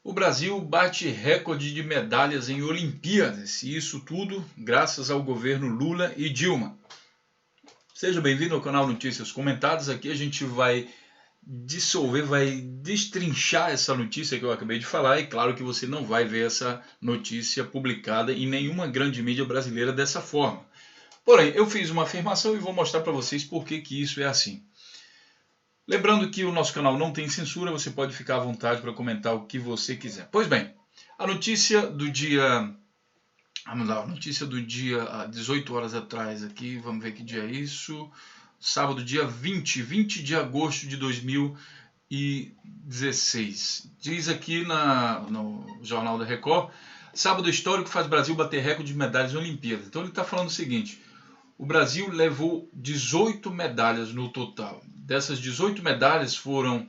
O Brasil bate recorde de medalhas em Olimpíadas, e isso tudo graças ao governo Lula e Dilma. Seja bem-vindo ao canal Notícias Comentadas. Aqui a gente vai dissolver, vai destrinchar essa notícia que eu acabei de falar, e claro que você não vai ver essa notícia publicada em nenhuma grande mídia brasileira dessa forma. Porém, eu fiz uma afirmação e vou mostrar para vocês por que isso é assim. Lembrando que o nosso canal não tem censura, você pode ficar à vontade para comentar o que você quiser. Pois bem, a notícia do dia... Vamos lá, a notícia do dia 18 horas atrás aqui, vamos ver que dia é isso. Sábado, dia 20 de agosto de 2016. Diz aqui no Jornal da Record, sábado histórico faz Brasil bater recorde de medalhas em Olimpíadas. Então ele está falando o seguinte: o Brasil levou 18 medalhas no total. Dessas 18 medalhas foram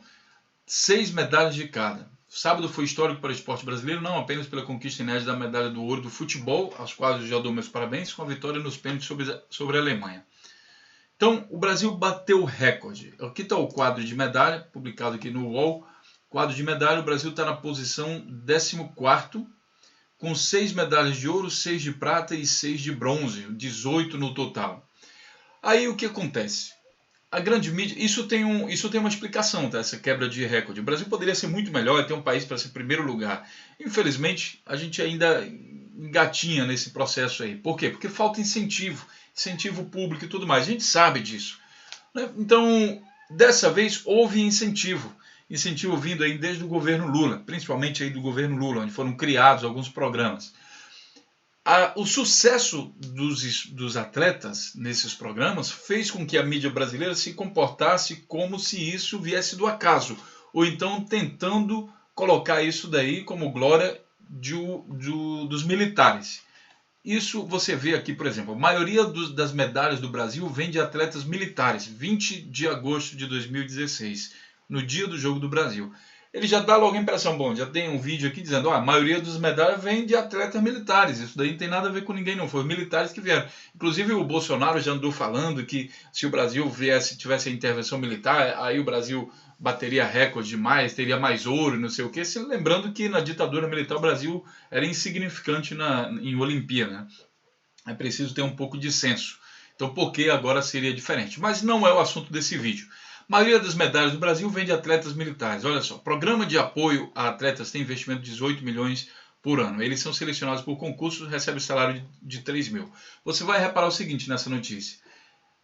6 medalhas de cada. Sábado foi histórico para o esporte brasileiro, não apenas pela conquista inédita da medalha do ouro do futebol, aos quais eu já dou meus parabéns, com a vitória nos pênaltis sobre a Alemanha. Então, o Brasil bateu o recorde. Aqui está o quadro de medalha, publicado aqui no UOL. Quadro de medalha, o Brasil está na posição 14º, com 6 medalhas de ouro, 6 de prata e 6 de bronze, 18 no total. Aí o que acontece? A grande mídia, isso tem uma explicação, tá? Essa quebra de recorde. O Brasil poderia ser muito melhor, ter um país para ser primeiro lugar. Infelizmente, a gente ainda engatinha nesse processo aí. Por quê? Porque falta incentivo público e tudo mais. A gente sabe disso, né? Então, dessa vez houve incentivo vindo aí desde o governo Lula, principalmente aí do governo Lula, onde foram criados alguns programas. O sucesso dos atletas nesses programas fez com que a mídia brasileira se comportasse como se isso viesse do acaso, ou então tentando colocar isso daí como glória dos militares. Isso você vê aqui, por exemplo, a maioria das medalhas do Brasil vem de atletas militares, 20 de agosto de 2016, no dia do Jogo do Brasil. Ele já dá logo a impressão, bom, já tem um vídeo aqui dizendo, a maioria das medalhas vem de atletas militares, isso daí não tem nada a ver com ninguém não, foi militares que vieram. Inclusive o Bolsonaro já andou falando que se o Brasil tivesse a intervenção militar, aí o Brasil bateria recorde demais, teria mais ouro, não sei o quê, lembrando que na ditadura militar o Brasil era insignificante em Olimpíada, né? É preciso ter um pouco de senso. Então por que agora seria diferente? Mas não é o assunto desse vídeo. A maioria das medalhas do Brasil vem de atletas militares. Olha só, programa de apoio a atletas tem investimento de 18 milhões por ano. Eles são selecionados por concurso e recebem salário de 3 mil. Você vai reparar o seguinte nessa notícia.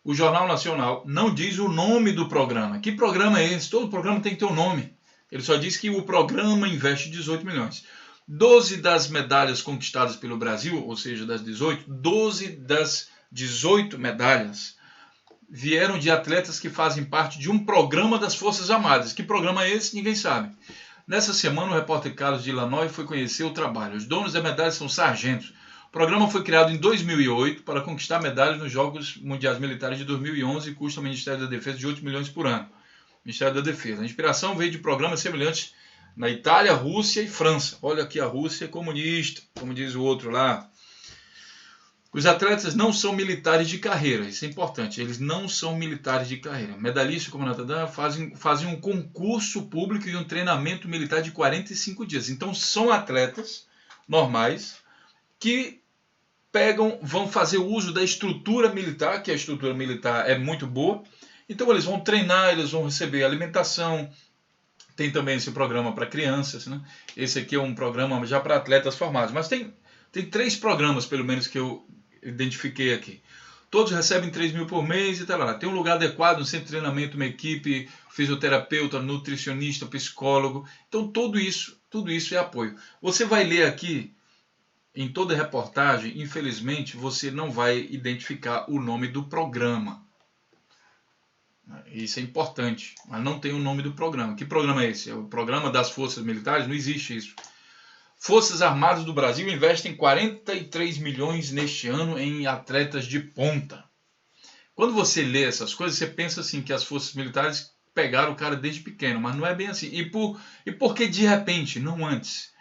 O Jornal Nacional não diz o nome do programa. Que programa é esse? Todo programa tem que ter um nome. Ele só diz que o programa investe 18 milhões. 12 das medalhas conquistadas pelo Brasil, ou seja, das 18, 12 das 18 medalhas vieram de atletas que fazem parte de um programa das Forças Armadas. Que programa é esse? Ninguém sabe. Nessa semana, o repórter Carlos de Lanoy foi conhecer o trabalho. Os donos da medalha são sargentos. O programa foi criado em 2008 para conquistar medalhas nos Jogos Mundiais Militares de 2011 e custa ao Ministério da Defesa de 8 milhões por ano. Ministério da Defesa. A inspiração veio de programas semelhantes na Itália, Rússia e França. Olha aqui, a Rússia é comunista, como diz o outro lá. Os atletas não são militares de carreira, isso é importante, eles não são militares de carreira. Medalhistas como Natan fazem um concurso público e um treinamento militar de 45 dias. Então são atletas normais que vão fazer uso da estrutura militar, que a estrutura militar é muito boa. Então eles vão treinar, eles vão receber alimentação. Tem também esse programa para crianças, né? Esse aqui é um programa já para atletas formados, mas tem 3 programas pelo menos que eu identifiquei aqui. Todos recebem 3 mil por mês e tal. Tem um lugar adequado, um centro de treinamento, uma equipe, fisioterapeuta, nutricionista, psicólogo. Então tudo isso é apoio. Você vai ler aqui, em toda a reportagem, infelizmente, você não vai identificar o nome do programa. Isso é importante, mas não tem o nome do programa. Que programa é esse? É o programa das Forças Militares? Não existe isso. Forças Armadas do Brasil investem 43 milhões neste ano em atletas de ponta. Quando você lê essas coisas, você pensa assim que as Forças Militares pegaram o cara desde pequeno, mas não é bem assim. E por que de repente, não antes?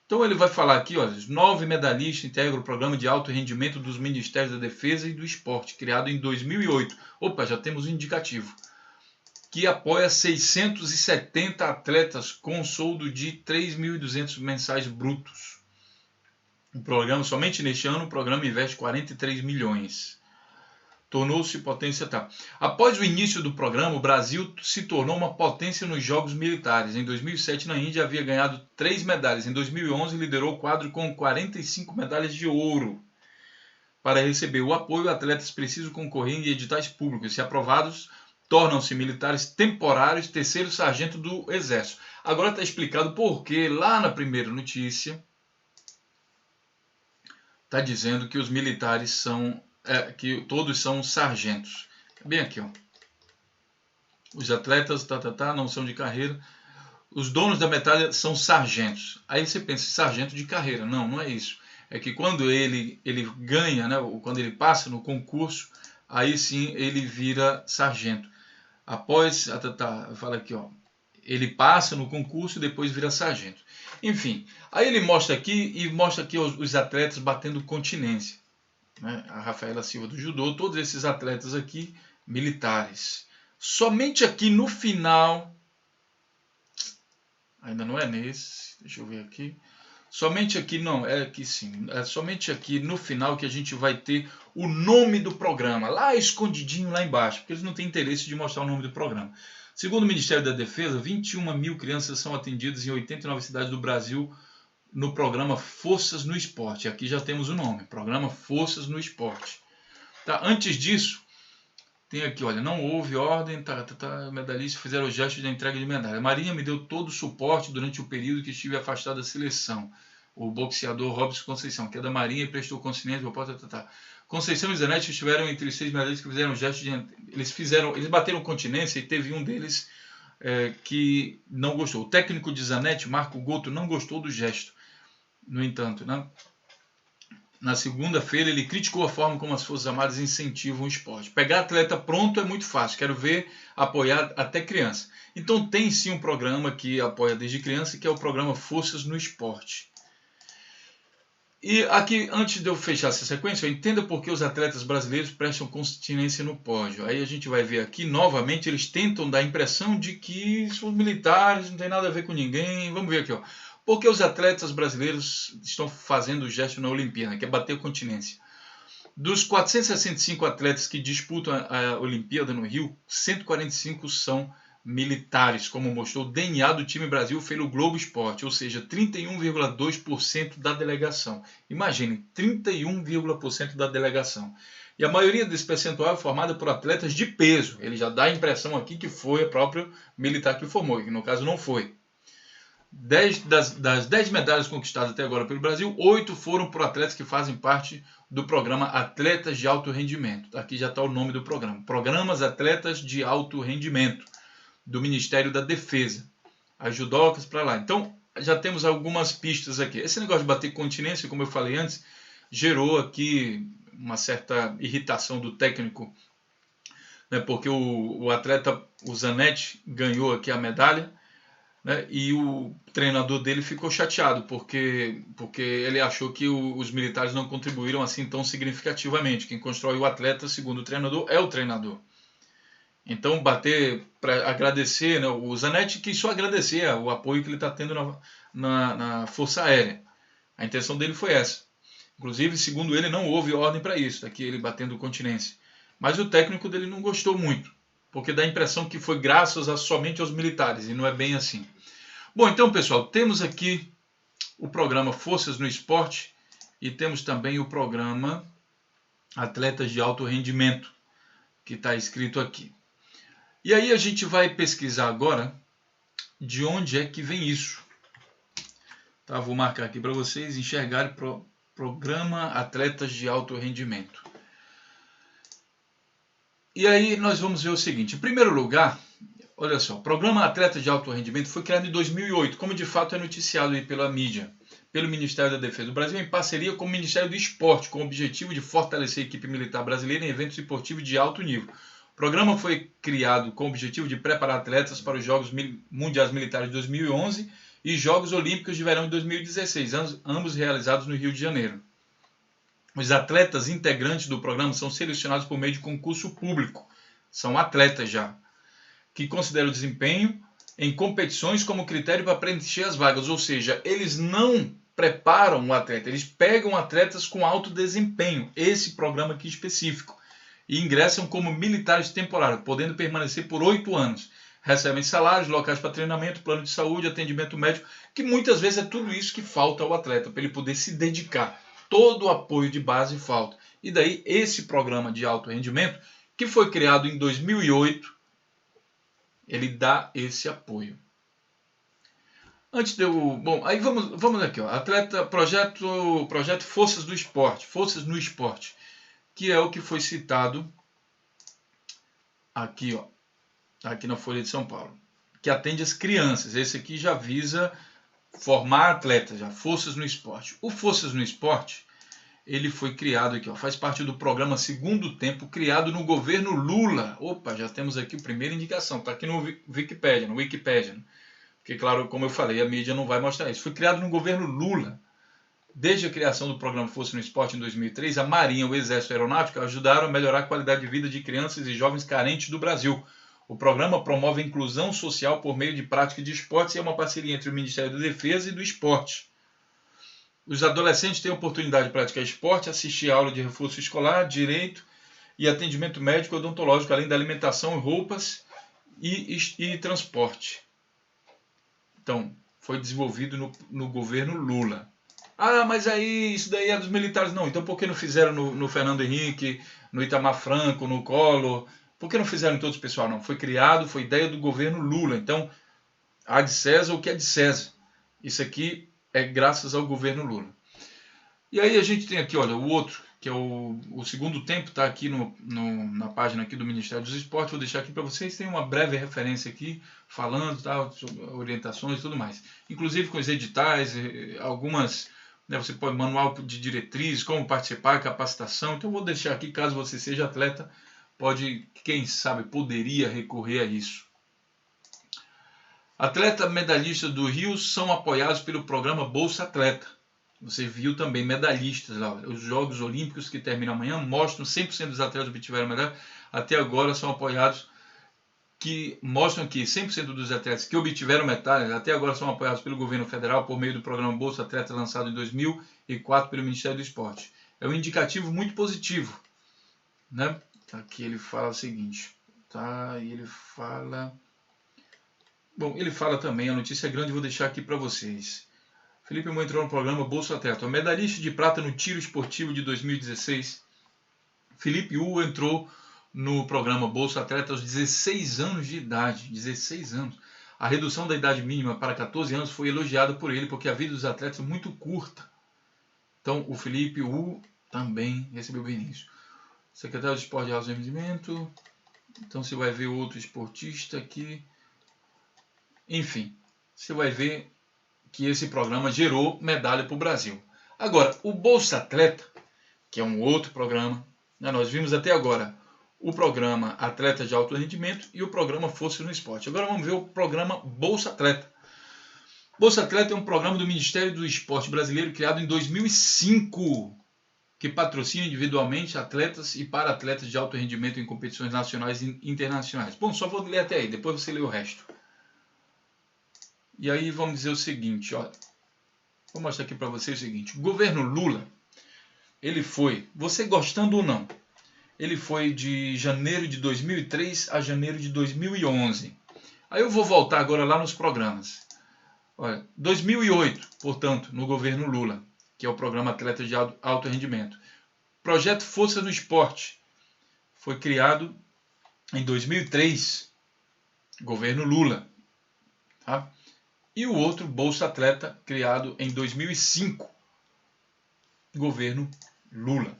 Então ele vai falar aqui, olha, 9 medalhistas integram o programa de alto rendimento dos Ministérios da Defesa e do Esporte, criado em 2008. Opa, já temos um indicativo. que apoia 670 atletas com soldo de 3.200 mensais brutos. O programa, somente neste ano, o programa investe 43 milhões. Tornou-se potência tal. Após o início do programa, o Brasil se tornou uma potência nos jogos militares. Em 2007, na Índia, havia ganhado 3 medalhas. Em 2011, liderou o quadro com 45 medalhas de ouro. Para receber o apoio, atletas precisam concorrer em editais públicos. Se aprovados, tornam-se militares temporários, terceiro sargento do Exército. Agora está explicado por que lá na primeira notícia está dizendo que os militares são... que todos são sargentos. Bem aqui, ó. Os atletas não são de carreira. Os donos da medalha são sargentos. Aí você pensa, sargento de carreira. Não, não é isso. É que quando ele ganha, né, quando ele passa no concurso, aí sim ele vira sargento. Após, fala aqui, ó. Ele passa no concurso e depois vira sargento. Enfim, aí ele mostra aqui os atletas batendo continência. Né? A Rafaela Silva do judô, todos esses atletas aqui militares. Somente aqui no final, ainda não é nesse, deixa eu ver aqui. Somente aqui, não, é aqui sim. É somente aqui no final que a gente vai ter o nome do programa, lá escondidinho lá embaixo, porque eles não têm interesse de mostrar o nome do programa. Segundo o Ministério da Defesa, 21 mil crianças são atendidas em 89 cidades do Brasil no programa Forças no Esporte. Aqui já temos o nome, programa Forças no Esporte. Tá? Antes disso, tem aqui, olha, não houve ordem, medalhistas fizeram o gesto de entrega de medalha. A Marinha me deu todo o suporte durante o período que estive afastado da seleção. O boxeador Robson Conceição, que é da Marinha e prestou consciência. Conceição e Zanetti estiveram entre os 6 medalhistas que fizeram o gesto de... Eles bateram continência e teve um deles que não gostou. O técnico de Zanetti, Marco Goto, não gostou do gesto. No entanto, né? Na segunda-feira, ele criticou a forma como as Forças Armadas incentivam o esporte. Pegar atleta pronto é muito fácil. Quero ver apoiar até criança. Então tem sim um programa que apoia desde criança, que é o programa Forças no Esporte. E aqui, antes de eu fechar essa sequência, entenda por que os atletas brasileiros prestam continência no pódio. Aí a gente vai ver aqui, novamente, eles tentam dar a impressão de que são militares, não tem nada a ver com ninguém. Vamos ver aqui, ó. Porque os atletas brasileiros estão fazendo o gesto na Olimpíada, que é bater continência. Dos 465 atletas que disputam a Olimpíada no Rio, 145 são militares, como mostrou o DNA do time Brasil pelo Globo Esporte, ou seja, 31,2% da delegação. Imagine, 31,% da delegação. E a maioria desse percentual é formada por atletas de peso. Ele já dá a impressão aqui que foi a própria militar que formou, que no caso não foi. Das 10 medalhas conquistadas até agora pelo Brasil, 8 foram por atletas que fazem parte do programa Atletas de Alto Rendimento. Aqui já está o nome do programa. Programas Atletas de Alto Rendimento, do Ministério da Defesa. As judocas para lá. Então, já temos algumas pistas aqui. Esse negócio de bater continência, como eu falei antes, gerou aqui uma certa irritação do técnico, né, porque o atleta, o Zanetti, ganhou aqui a medalha, né, e o treinador dele ficou chateado, porque ele achou que os militares não contribuíram assim tão significativamente. Quem constrói o atleta, segundo o treinador, é o treinador. Então, bater para agradecer, né, o Zanetti quis só agradecer o apoio que ele está tendo na Força Aérea. A intenção dele foi essa. Inclusive, segundo ele, não houve ordem para isso, daqui ele batendo continência. Mas o técnico dele não gostou muito, porque dá a impressão que foi graças somente aos militares, e não é bem assim. Bom, então, pessoal, temos aqui o programa Forças no Esporte e temos também o programa Atletas de Alto Rendimento, que está escrito aqui. E aí a gente vai pesquisar agora de onde é que vem isso. Tá, vou marcar aqui para vocês enxergarem programa Atletas de Alto Rendimento. E aí nós vamos ver o seguinte. Em primeiro lugar, olha só, o programa Atletas de Alto Rendimento foi criado em 2008, como de fato é noticiado aí pela mídia, pelo Ministério da Defesa do Brasil, em parceria com o Ministério do Esporte, com o objetivo de fortalecer a equipe militar brasileira em eventos esportivos de alto nível. O programa foi criado com o objetivo de preparar atletas para os Jogos Mundiais Militares de 2011 e Jogos Olímpicos de Verão de 2016, ambos realizados no Rio de Janeiro. Os atletas integrantes do programa são selecionados por meio de concurso público. São atletas já, que considera o desempenho em competições como critério para preencher as vagas. Ou seja, eles não preparam o atleta, eles pegam atletas com alto desempenho, esse programa aqui específico, e ingressam como militares temporários, podendo permanecer por 8 anos. Recebem salários, locais para treinamento, plano de saúde, atendimento médico, que muitas vezes é tudo isso que falta ao atleta, para ele poder se dedicar. Todo o apoio de base falta. E daí esse programa de alto rendimento, que foi criado em 2008, ele dá esse apoio. Antes de eu... Bom, aí vamos aqui, ó. Projeto Forças do Esporte, Forças no Esporte, que é o que foi citado aqui, ó, aqui na Folha de São Paulo, que atende as crianças. Esse aqui já visa formar atletas, já, Forças no Esporte. O Forças no Esporte, ele foi criado aqui, ó, faz parte do programa Segundo Tempo, criado no governo Lula. Opa, já temos aqui a primeira indicação, está aqui no Wikipedia, né? Porque, claro, como eu falei, a mídia não vai mostrar isso. Foi criado no governo Lula. Desde a criação do programa Força no Esporte em 2003, a Marinha e o Exército Aeronáutico ajudaram a melhorar a qualidade de vida de crianças e jovens carentes do Brasil. O programa promove a inclusão social por meio de prática de esportes e é uma parceria entre o Ministério da Defesa e do Esporte. Os adolescentes têm a oportunidade de praticar esporte, assistir a aula de reforço escolar, direito e atendimento médico e odontológico, além da alimentação, roupas e transporte. Então, foi desenvolvido no governo Lula. Ah, mas aí isso daí é dos militares. Não, então por que não fizeram no Fernando Henrique, no Itamar Franco, no Collor? Por que não fizeram em todos os pessoal? Não, foi criado, foi ideia do governo Lula. Então, há de César o que é de César. Isso aqui é graças ao governo Lula. E aí a gente tem aqui, olha, o outro, que é o Segundo Tempo, está aqui na página aqui do Ministério dos Esportes. Vou deixar aqui para vocês, tem uma breve referência aqui, falando, tá, sobre orientações e tudo mais. Inclusive com os editais, algumas, né, você pode, manual de diretrizes, como participar, capacitação. Então eu vou deixar aqui, caso você seja atleta, pode, quem sabe, poderia recorrer a isso. Atleta medalhistas do Rio são apoiados pelo programa Bolsa Atleta. Você viu também medalhistas lá. Os Jogos Olímpicos que terminam amanhã mostram 100% dos atletas que obtiveram medalha. Até agora são apoiados, que mostram que 100% dos atletas que obtiveram medalha até agora são apoiados pelo governo federal por meio do programa Bolsa Atleta lançado em 2004 pelo Ministério do Esporte. É um indicativo muito positivo, né? Aqui ele fala o seguinte, tá? E ele fala... Bom, ele fala também, a notícia é grande, vou deixar aqui para vocês. Felipe Moura entrou no programa Bolsa Atleta. O medalhista de prata no tiro esportivo de 2016, Felipe U entrou no programa Bolsa Atleta aos 16 anos de idade. 16 anos. A redução da idade mínima para 14 anos foi elogiada por ele, porque a vida dos atletas é muito curta. Então, o Felipe U também recebeu benefício. Secretário de Esporte de Alto Rendimento. Então, você vai ver outro esportista aqui. Enfim, você vai ver que esse programa gerou medalha para o Brasil. Agora, o Bolsa Atleta, que é um outro programa, né, nós vimos até agora o programa Atleta de Alto Rendimento e o programa Força no Esporte. Agora vamos ver o programa Bolsa Atleta. Bolsa Atleta é um programa do Ministério do Esporte brasileiro criado em 2005, que patrocina individualmente atletas e para-atletas de alto rendimento em competições nacionais e internacionais. Bom, só vou ler até aí, depois você lê o resto. E aí vamos dizer o seguinte, olha, vou mostrar aqui para vocês o seguinte, o governo Lula, ele foi, você gostando ou não, ele foi de janeiro de 2003 a janeiro de 2011. Aí eu vou voltar agora lá nos programas. Olha, 2008, portanto, no governo Lula, que é o programa Atleta de Alto Rendimento. Projeto Força no Esporte, foi criado em 2003, governo Lula, tá? E o outro, Bolsa Atleta, criado em 2005, governo Lula.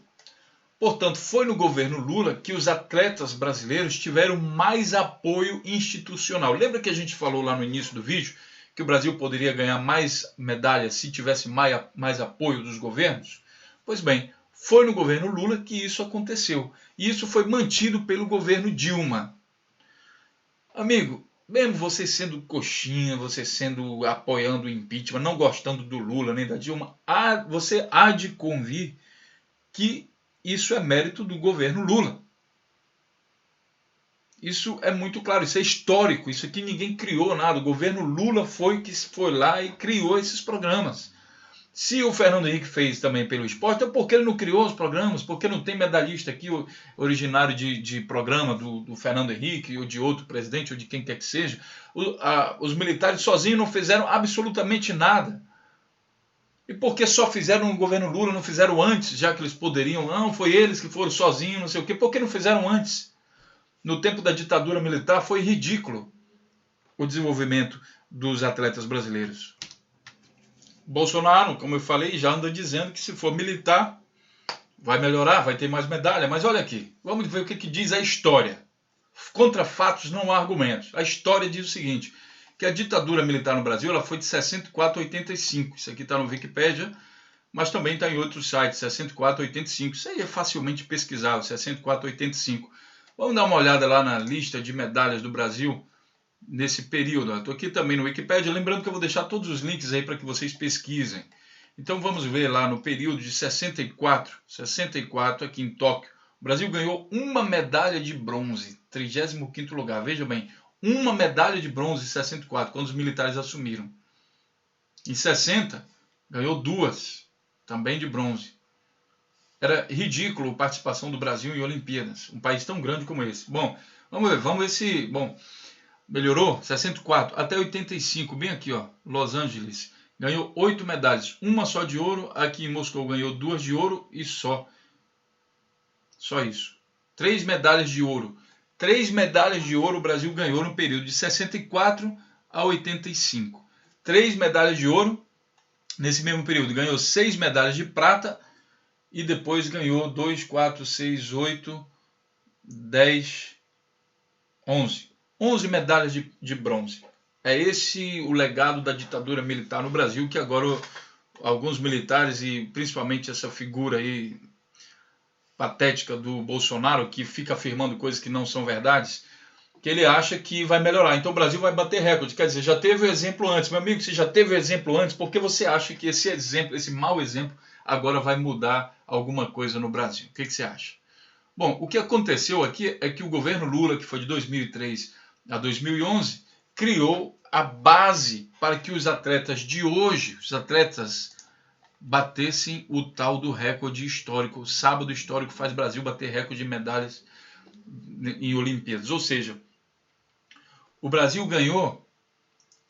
Portanto, foi no governo Lula que os atletas brasileiros tiveram mais apoio institucional. Lembra que a gente falou lá no início do vídeo que o Brasil poderia ganhar mais medalhas se tivesse mais apoio dos governos? Pois bem, foi no governo Lula que isso aconteceu. E isso foi mantido pelo governo Dilma. Amigo, mesmo você sendo coxinha, você sendo apoiando o impeachment, não gostando do Lula nem da Dilma, você há de convir que isso é mérito do governo Lula. Isso é muito claro, isso é histórico, isso aqui ninguém criou nada. O governo Lula foi que foi lá e criou esses programas. Se o Fernando Henrique fez também pelo esporte, então por que ele não criou os programas? Por que não tem medalhista aqui originário de programa do Fernando Henrique ou de outro presidente ou de quem quer que seja? Os militares sozinhos não fizeram absolutamente nada. E por que só fizeram no governo Lula, não fizeram antes, já que eles poderiam? Não, foi eles que foram sozinhos, não sei o quê. Por que não fizeram antes? No tempo da ditadura militar foi ridículo o desenvolvimento dos atletas brasileiros. Bolsonaro, como eu falei, já anda dizendo que se for militar, vai melhorar, vai ter mais medalha. Mas olha aqui, vamos ver o que diz a história. Contra fatos não há argumentos. A história diz o seguinte, que a ditadura militar no Brasil ela foi de 64 a 85. Isso aqui está no Wikipédia, mas também está em outros sites, 64 a 85. Isso aí é facilmente pesquisável, 64 a 85. Vamos dar uma olhada lá na lista de medalhas do Brasil nesse período. Estou aqui também no Wikipédia, lembrando que eu vou deixar todos os links aí para que vocês pesquisem. Então vamos ver lá no período de 64 aqui em Tóquio. O Brasil ganhou uma medalha de bronze, 35º lugar. Veja bem, uma medalha de bronze em 64, quando os militares assumiram. Em 60, ganhou duas, também de bronze. Era ridículo a participação do Brasil em Olimpíadas, um país tão grande como esse. Bom, vamos ver se... Bom, melhorou, 64 até 85, bem aqui, ó, Los Angeles, ganhou 8 medalhas, uma só de ouro, aqui em Moscou ganhou 2 de ouro e só isso. 3 medalhas de ouro. 3 medalhas de ouro o Brasil ganhou no período de 64 a 85. 3 medalhas de ouro, nesse mesmo período ganhou 6 medalhas de prata e depois ganhou 2, 4, 6, 8, 10, 11. 11 medalhas de bronze. É esse o legado da ditadura militar no Brasil, que agora alguns militares e principalmente essa figura aí patética do Bolsonaro, que fica afirmando coisas que não são verdades, que ele acha que vai melhorar. Então o Brasil vai bater recorde. Quer dizer, já teve o exemplo antes. Meu amigo, se já teve o exemplo antes, por que você acha que esse exemplo, esse mau exemplo, agora vai mudar alguma coisa no Brasil? O que você acha? Bom, o que aconteceu aqui é que o governo Lula, que foi de 2003 a 2011, criou a base para que os atletas de hoje, os atletas batessem o tal do recorde histórico. O sábado histórico faz Brasil bater recorde de medalhas em Olimpíadas. Ou seja, o Brasil ganhou,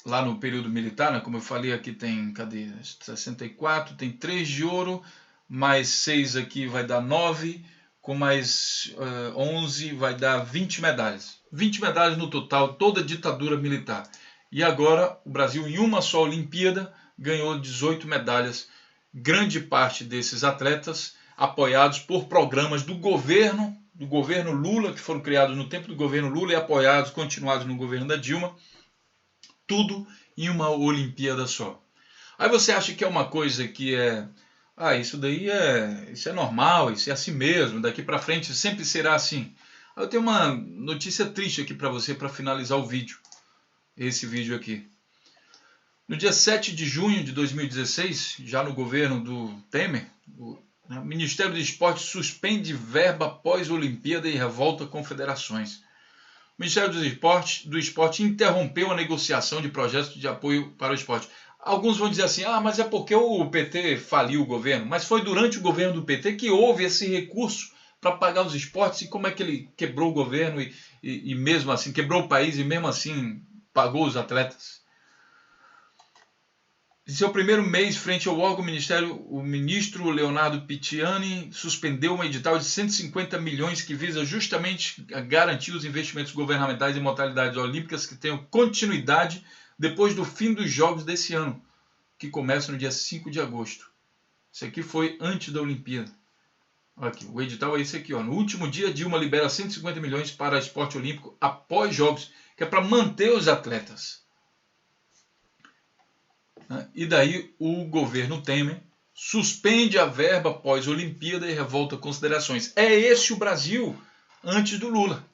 lá no período militar, né, como eu falei, aqui tem, cadê? 64, tem 3 de ouro, mais 6 aqui vai dar 9, com mais 11 vai dar 20 medalhas. 20 medalhas no total, toda a ditadura militar. E agora o Brasil, em uma só Olimpíada, ganhou 18 medalhas. Grande parte desses atletas apoiados por programas do governo Lula, que foram criados no tempo do governo Lula e apoiados, continuados no governo da Dilma. Tudo em uma Olimpíada só. Aí você acha que é uma coisa que é... isso é normal, isso é assim mesmo, daqui para frente sempre será assim. Eu tenho uma notícia triste aqui para você, para finalizar o vídeo. Esse vídeo aqui. No dia 7 de junho de 2016, já no governo do Temer, o Ministério do Esporte suspende verba após Olimpíada e revolta confederações. O Ministério do Esporte interrompeu a negociação de projetos de apoio para o esporte. Alguns vão dizer assim, mas é porque o PT faliu o governo. Mas foi durante o governo do PT que houve esse recurso para pagar os esportes. E como é que ele quebrou o governo e mesmo assim, quebrou o país e mesmo assim pagou os atletas? Em seu primeiro mês, frente ao órgão ministério, o ministro Leonardo Picciani suspendeu um edital de 150 milhões que visa justamente garantir os investimentos governamentais em modalidades olímpicas que tenham continuidade depois do fim dos Jogos desse ano, que começa no dia 5 de agosto. Isso aqui foi antes da Olimpíada. Olha aqui, o edital é esse aqui. No último dia, Dilma libera 150 milhões para esporte olímpico após Jogos, que é para manter os atletas. E daí o governo Temer suspende a verba após Olimpíada e revolta considerações. É esse o Brasil antes do Lula.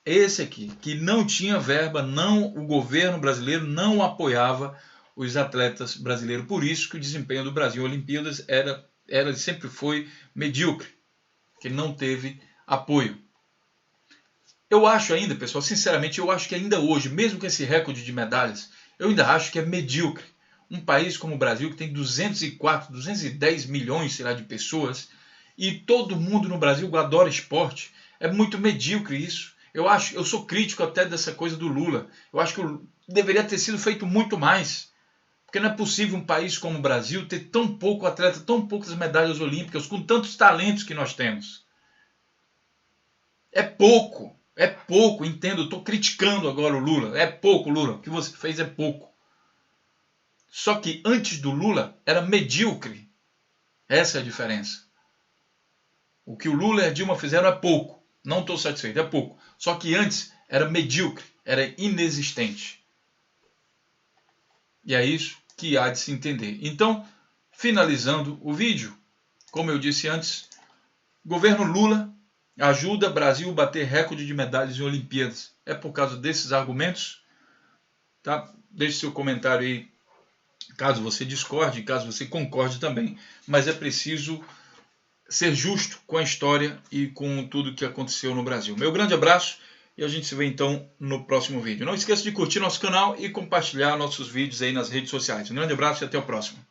Esse aqui, que não tinha verba, o governo brasileiro não apoiava os atletas brasileiros. Por isso que o desempenho do Brasil em Olimpíadas sempre foi medíocre, que não teve apoio. Eu acho ainda, pessoal, sinceramente, eu acho que ainda hoje, mesmo com esse recorde de medalhas, eu ainda acho que é medíocre. Um país como o Brasil, que tem 204, 210 milhões, sei lá, de pessoas, e todo mundo no Brasil adora esporte, é muito medíocre isso. Eu sou crítico até dessa coisa do Lula. Eu acho que deveria ter sido feito muito mais. Porque não é possível um país como o Brasil ter tão pouco atleta, tão poucas medalhas olímpicas, com tantos talentos que nós temos. É pouco, entendo. Estou criticando agora o Lula. É pouco, Lula. O que você fez é pouco. Só que antes do Lula era medíocre. Essa é a diferença. O que o Lula e a Dilma fizeram é pouco. Não estou satisfeito, é pouco. Só que antes era medíocre, era inexistente. E é isso que há de se entender. Então, finalizando o vídeo, como eu disse antes, governo Lula ajuda Brasil a bater recorde de medalhas em Olimpíadas. É por causa desses argumentos? Tá? Deixe seu comentário aí, caso você discorde, caso você concorde também. Mas é preciso ser justo com a história e com tudo que aconteceu no Brasil. Meu grande abraço e a gente se vê então no próximo vídeo. Não esqueça de curtir nosso canal e compartilhar nossos vídeos aí nas redes sociais. Um grande abraço e até o próximo.